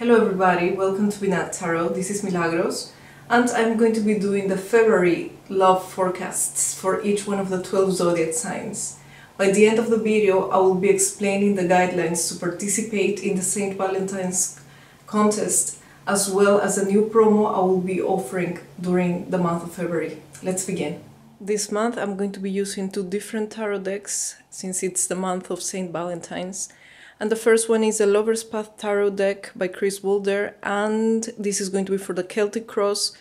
Hello everybody, welcome to Binah Tarot. This is Milagros and I'm going to be doing the February love forecasts for each one of the 12 zodiac signs. By the end of the video I will be explaining the guidelines to participate in the St. Valentine's contest, as well as a new promo I will be offering during the month of February. Let's begin. This month I'm going to be using two different tarot decks since it's the month of St. Valentine's. And the first one is a Lover's Path Tarot deck by Kris, Waldherr, and this is going to be for the Celtic Cross.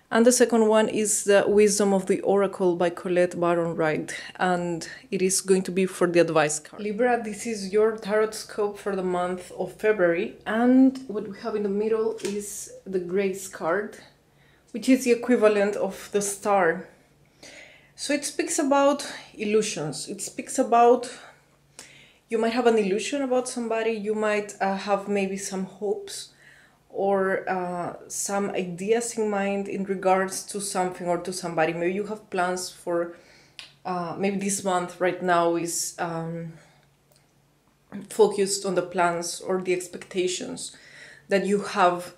And the second one is the Wisdom of the Oracle by Colette, Baron-Reid, and it is going to be for the advice card. Libra, this is your tarot scope for the month of February, and what we have in the middle is the Grace card, which is the equivalent of the Star. So it speaks about illusions. It speaks about you might have an illusion about somebody, you might have maybe some hopes or some ideas in mind in regards to something or to somebody. Maybe you have plans for, maybe this month right now is focused on the plans or the expectations that you have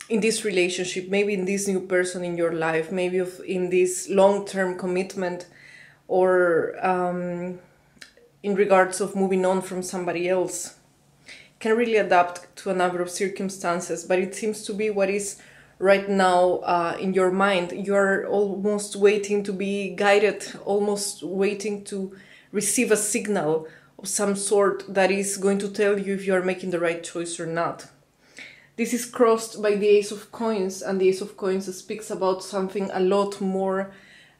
in this relationship, maybe in this new person in your life, maybe in this long-term commitment, or in regards of moving on from somebody else. Can really adapt to a number of circumstances, but it seems to be what is right now in your mind. You're almost waiting to be guided, almost waiting to receive a signal of some sort that is going to tell you if you're making the right choice or not. This is crossed by the Ace of Coins, and the Ace of Coins speaks about something a lot more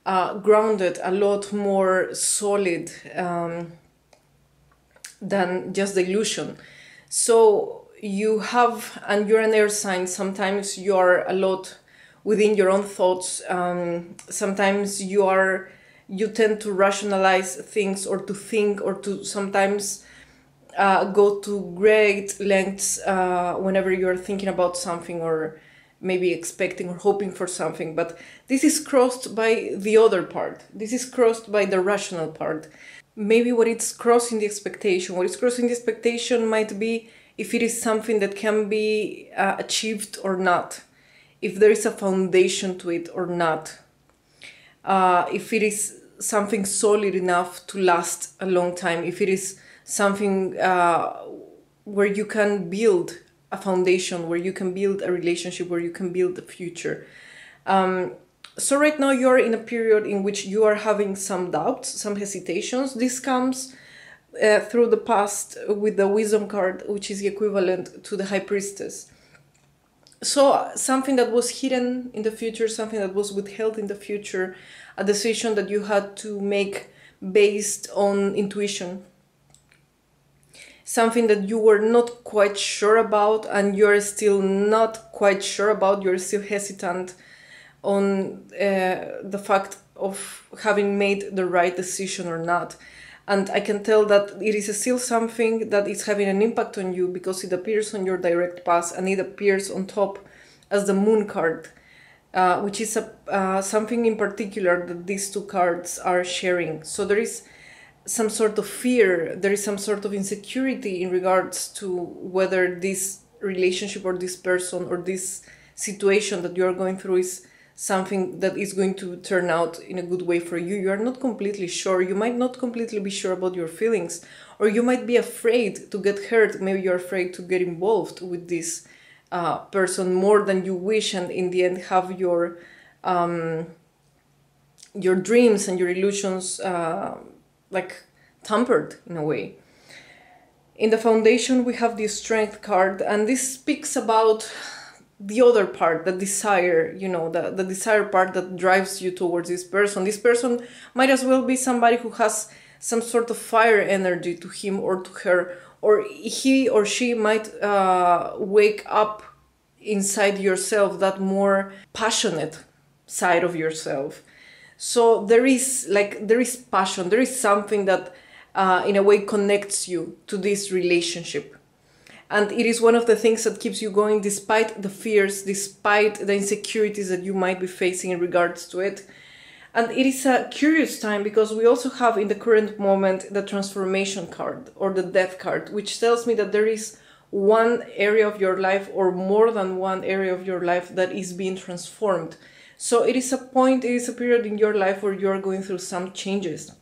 grounded, a lot more solid, than just the illusion. So you have, and you're an air sign, sometimes you are a lot within your own thoughts. Sometimes you tend to rationalize things, or to think, or to sometimes go to great lengths whenever you're thinking about something, or maybe expecting or hoping for something. But this is crossed by the other part. This is crossed by the rational part. Maybe what it's crossing the expectation. What is crossing the expectation might be if it is something that can be achieved or not, if there is a foundation to it or not, if it is something solid enough to last a long time, if it is something where you can build a foundation, where you can build a relationship, where you can build a future. So right now you're in a period in which you are having some doubts, some hesitations. This comes through the past with the Wisdom card, which is the equivalent to the High Priestess. So something that was hidden in the future, something that was withheld in the future, a decision that you had to make based on intuition, something that you were not quite sure about, and you're still not quite sure about, you're still hesitant on the fact of having made the right decision or not. And I can tell that it is still something that is having an impact on you, because it appears on your direct path, and it appears on top as the Moon card, which is something in particular that these two cards are sharing. So there is some sort of fear, there is some sort of insecurity in regards to whether this relationship or this person or this situation that you're going through is something that is going to turn out in a good way for you. You are not completely sure. You might not completely be sure about your feelings, or you might be afraid to get hurt. Maybe you're afraid to get involved with this person more than you wish, and in the end have your dreams and your illusions like tampered in a way. In the foundation we have the Strength card, and this speaks about the other part, the desire, you know, the desire part that drives you towards this person. This person might as well be somebody who has some sort of fire energy to him or to her, or he or she might wake up inside yourself, that more passionate side of yourself. So there is passion, there is something that in a way connects you to this relationship. And it is one of the things that keeps you going despite the fears, despite the insecurities that you might be facing in regards to it. And it is a curious time, because we also have in the current moment the Transformation card or the Death card, which tells me that there is one area of your life or more than one area of your life that is being transformed. So it is a point, it is a period in your life where you're going through some changes.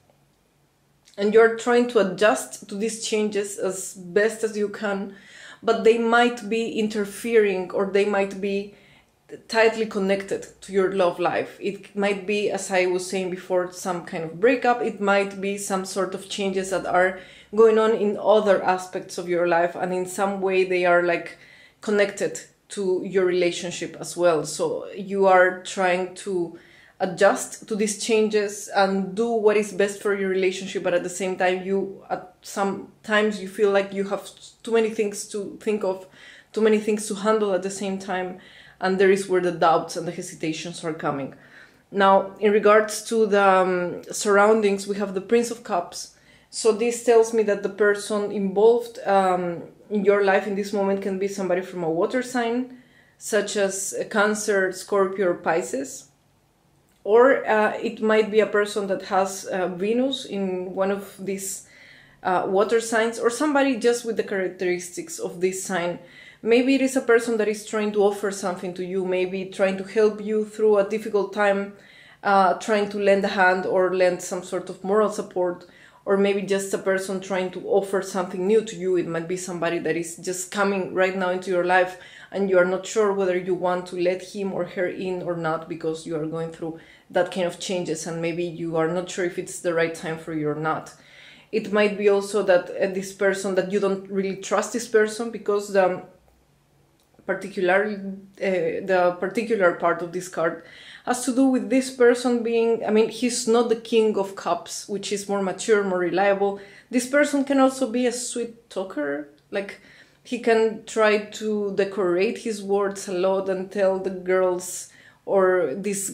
And you're trying to adjust to these changes as best as you can, but they might be interfering, or they might be tightly connected to your love life. It might be, as I was saying before, some kind of breakup. It might be some sort of changes that are going on in other aspects of your life, and in some way they are like connected to your relationship as well. So you are trying to adjust to these changes and do what is best for your relationship, but at the same time sometimes you feel like you have too many things to think of, too many things to handle at the same time, and there is where the doubts and the hesitations are coming. Now, in regards to the surroundings, we have the Prince of Cups. So this tells me that the person involved in your life in this moment can be somebody from a water sign, such as Cancer, Scorpio, or Pisces. Or it might be a person that has Venus in one of these water signs, or somebody just with the characteristics of this sign. Maybe it is a person that is trying to offer something to you, maybe trying to help you through a difficult time, trying to lend a hand or lend some sort of moral support, or maybe just a person trying to offer something new to you. It might be somebody that is just coming right now into your life and you are not sure whether you want to let him or her in or not, because you are going through that kind of changes and maybe you are not sure if it's the right time for you or not. It might be also that this person, that you don't really trust this person, because the particular part of this card has to do with this person being, I mean, he's not the King of Cups, which is more mature, more reliable. This person can also be a sweet talker, like he can try to decorate his words a lot and tell the girls, or this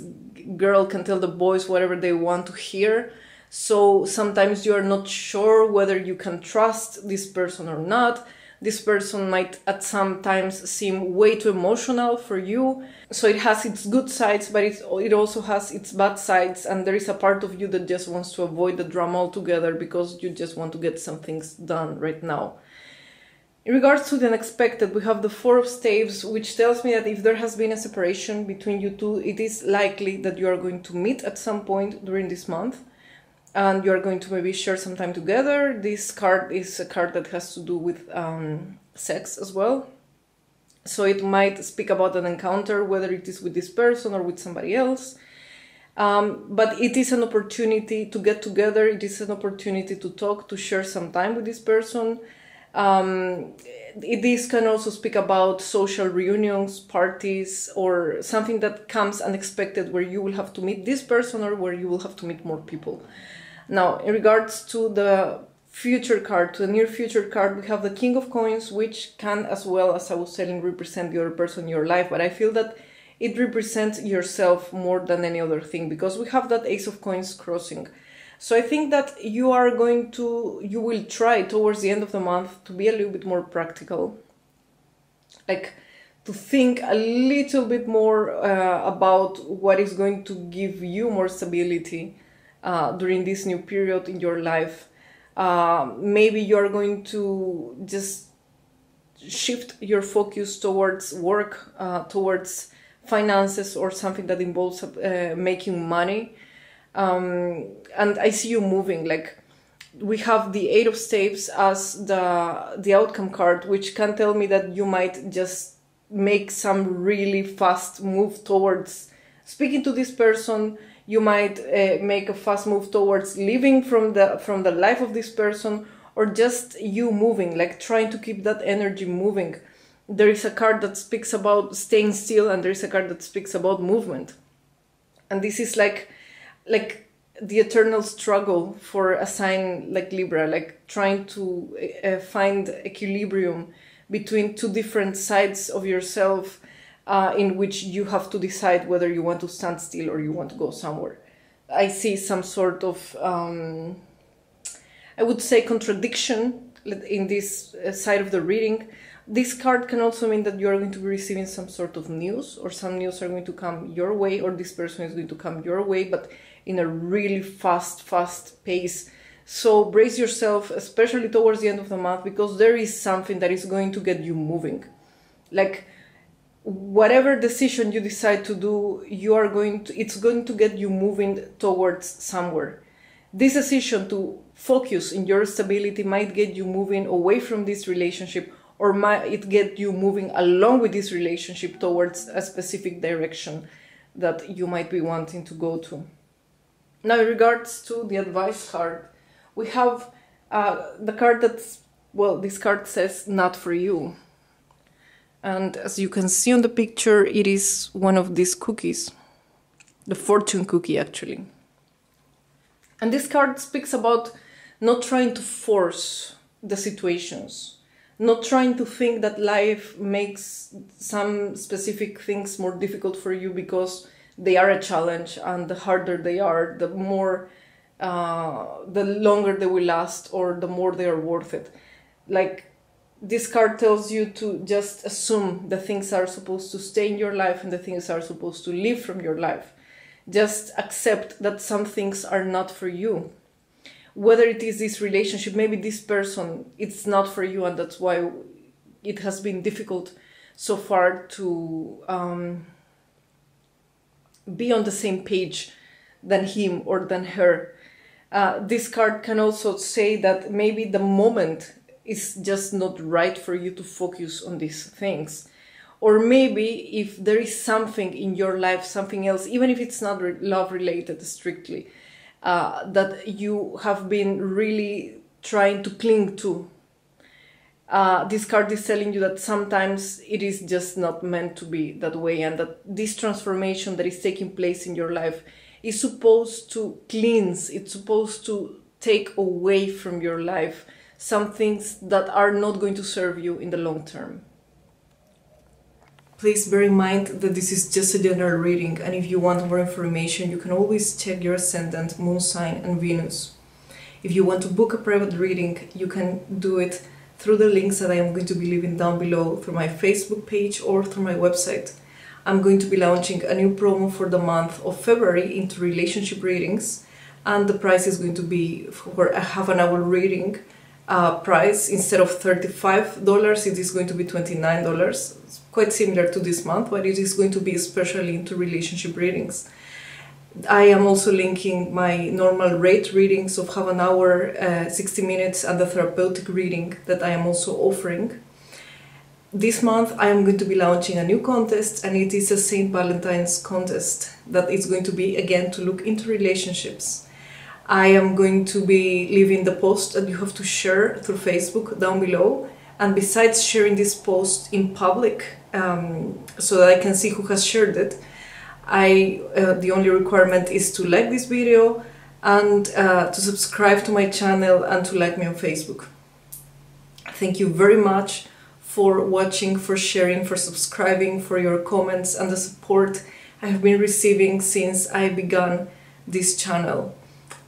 girl can tell the boys whatever they want to hear. So sometimes you are not sure whether you can trust this person or not. This person might at some times seem way too emotional for you. So it has its good sides, but it also has its bad sides. And there is a part of you that just wants to avoid the drama altogether because you just want to get some things done right now. In regards to the unexpected, we have the Four of Staves, which tells me that if there has been a separation between you two, it is likely that you are going to meet at some point during this month. And you are going to maybe share some time together. This card is a card that has to do with sex as well. So it might speak about an encounter, whether it is with this person or with somebody else. But it is an opportunity to get together. It is an opportunity to talk, to share some time with this person. This can also speak about social reunions, parties, or something that comes unexpected where you will have to meet this person or where you will have to meet more people. Now, in regards to the future card, to the near future card, we have the King of Coins, which can, as well as I was saying, represent the other person in your life. But I feel that it represents yourself more than any other thing, because we have that Ace of Coins crossing. So I think that you will try towards the end of the month to be a little bit more practical, like to think a little bit more about what is going to give you more stability during this new period in your life. Maybe you're going to just shift your focus towards work, towards finances, or something that involves making money. And I see you moving. Like, we have the Eight of Staves as the outcome card, which can tell me that you might just make some really fast move towards speaking to this person. You might make a fast move towards leaving from the life of this person, or just you moving, like trying to keep that energy moving. There is a card that speaks about staying still, and there is a card that speaks about movement. And this is like the eternal struggle for a sign like Libra, like trying to find equilibrium between two different sides of yourself, in which you have to decide whether you want to stand still or you want to go somewhere. I see some sort of, I would say, contradiction in this side of the reading. This card can also mean that you are going to be receiving some sort of news, or some news are going to come your way, or this person is going to come your way, but in a really fast pace. So brace yourself, especially towards the end of the month, because there is something that is going to get you moving. Like, whatever decision you decide to do, it's going to get you moving towards somewhere. This decision to focus in your stability might get you moving away from this relationship, or might it get you moving along with this relationship towards a specific direction that you might be wanting to go to. Now, in regards to the advice card, we have the card that's, well, this card says not for you. And as you can see on the picture, it is one of these cookies, the fortune cookie actually. And this card speaks about not trying to force the situations, not trying to think that life makes some specific things more difficult for you because they are a challenge, and the harder they are, the more, the longer they will last, or the more they are worth it. Like, this card tells you to just assume the things are supposed to stay in your life and the things are supposed to leave from your life. Just accept that some things are not for you. Whether it is this relationship, maybe this person, it's not for you, and that's why it has been difficult so far to be on the same page than him or than her. This card can also say that maybe the moment is just not right for you to focus on these things. Or maybe if there is something in your life, something else, even if it's not love related strictly, that you have been really trying to cling to. This card is telling you that sometimes it is just not meant to be that way, and that this transformation that is taking place in your life is supposed to cleanse, it's supposed to take away from your life some things that are not going to serve you in the long term. Please bear in mind that this is just a general reading, and if you want more information, you can always check your ascendant, moon sign, and Venus. If you want to book a private reading, you can do it through the links that I am going to be leaving down below, through my Facebook page or through my website. I'm going to be launching a new promo for the month of February into relationship readings, and the price is going to be for a half-an-hour reading price. Instead of $35, it is going to be $29. It's quite similar to this month, but it is going to be especially into relationship readings. I am also linking my normal rate readings of half an hour, 60 minutes, and the therapeutic reading that I am also offering. This month I am going to be launching a new contest, and it is a St. Valentine's contest that is going to be, again, to look into relationships. I am going to be leaving the post that you have to share through Facebook down below, and besides sharing this post in public so that I can see who has shared it, the only requirement is to like this video and to subscribe to my channel and to like me on Facebook. Thank you very much for watching, for sharing, for subscribing, for your comments and the support I have been receiving since I began this channel.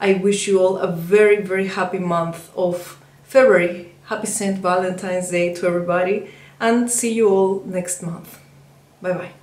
I wish you all a very, very happy month of February. Happy St. Valentine's Day to everybody, and see you all next month. Bye bye.